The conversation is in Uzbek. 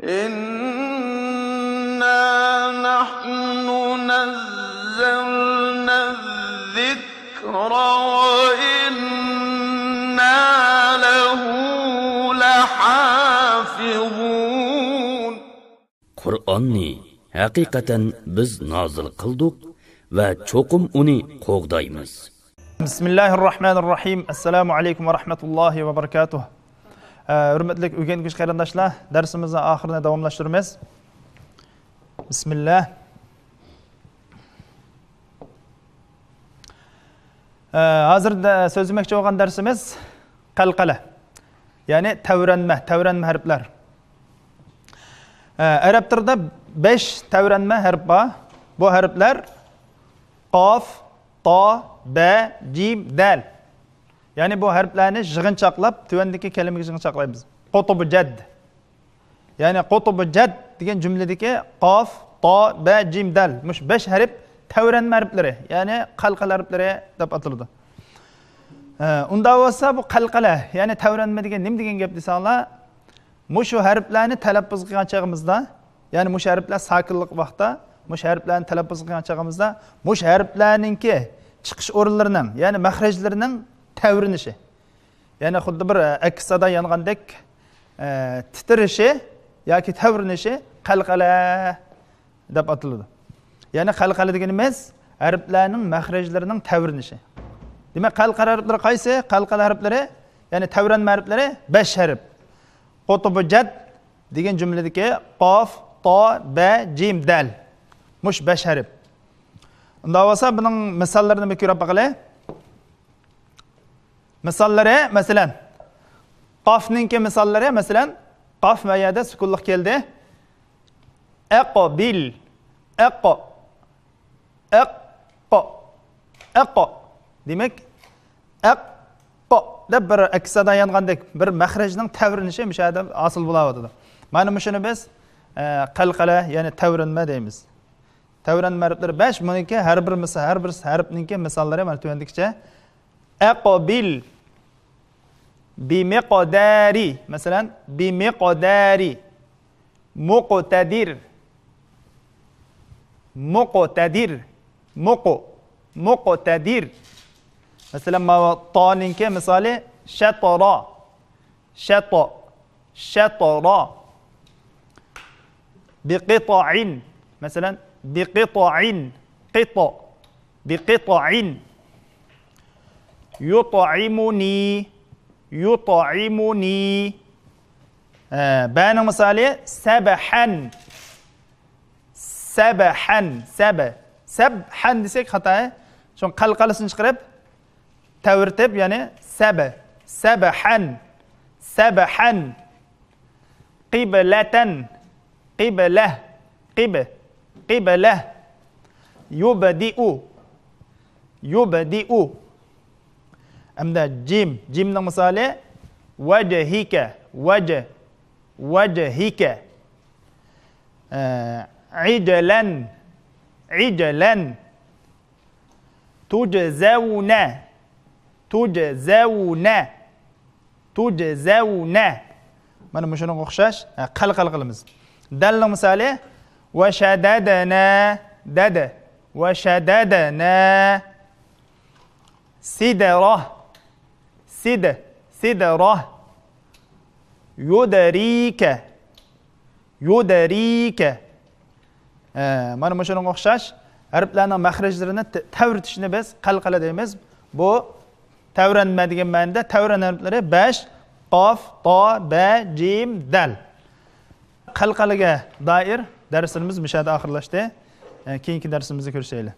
إنا نحن نزلنا الذكر وإنا له لحافظون. Qur'onni haqiqatan biz nozil qildik va cho'qim uni qo'g'daymiz. Bismillahirrahmanirrahim. Assalomu alaykum va rahmatullohi va barakatuh. Hurmatli o'rgangich qarindoshlar, darsimizni oxirini davomlashtiramiz. Bismillah. Hozirda so'zlamoqchi bo'lgan darsimiz qalqala. Ya'ni tavranma harflar. Arab tilida 5 tavranma harf bor. Bu harflar qof, to, ba, jim, dal. Yani bu harflarni yig'inchoqlab, tuvandagi kalimaga yig'inchoqlaymiz. Qutubu jadd. Yani qutubu jadd degan jumladagi qof, to, ba, jim, dal. Mush 5 harf tavranma harflari, ya'ni qalqala harflari deb ataladi. Unda bo'lsa bu qalqala, ya'ni tavranma degan nima degan gap desanglar, mushu harflarni talaffuz qilgan chog'imizda, ya'ni mush harflar sakinlik vaqtda, mush harflarni talaffuz qilgan chog'imizda, mush harflarningki chiqish o'rinlarining, ya'ni mahrajlarining tavrinishi. Ya'ni xuddi bir aks sada yongandek titirishi yoki tavrinishi qalqala deb ataladi. Ya'ni qalqala deganimiz harflarning mahrajlarining tavrinishi. Demak, qalqala harflari qaysi? Qalqala harflari, ya'ni tavranma harflari 5 harf. Qutubu jadd degan jumladagi qof, to, ba, jim, dal. Mush 5 harf. Unda bo'lsa buning misollarini bir ko'rib baqaylik. Misollari, masalan, qofningki misollari, masalan, qof mayada sukunlik keldi. Aqbil, aqo, aqo, aqo. Demak, aqo deb bir aksada yongandek bir mahrajning tavrinishi mishada hosil bo'ladi. Mana shuni biz qalqala, ya'ni tavranma deymiz. Tavranma harflari 5, buniki har bir harfningki misollari mana tuvandikicha. Aqbil bimiqdari, masalan, bimiqdari, muqtadir, muqtadir, muqtadir. Masalan, to'ninki misoli shatara, shatara. Biqita'in, masalan, biqita'in, biqita'in. Yut'imuni, yut'imuni. Ba'ning misoli sabahan, sabahan, sabhan desak xato. Shun qalqalasini chiqarib tavirtib, ya'ni sabahan, sabahan. Qiblatan, qiblah, qiblah. Yubdi'u, yubdi'u. Amda jimning misoli wajhika, wajhika. Ijlan, ijlan. Tujzawna, tujzawna, tujzawna. Mana shunga o'xshash qalqala qilamiz. Dalning misoli washadadana, dada, washadadana. Sidra, sidra. Yudarika, yudarika. Mana shunga o'xshash harflarning mahrajlarini tavritishni biz qalqala deymiz. Bu tavranma degan ma'noda tavran harflari 5: qof, to, ba, jim, dal. Qalqalaga doir darsimiz mishada oxirlashdi. Keyingi darsimizda ko'rishaylik.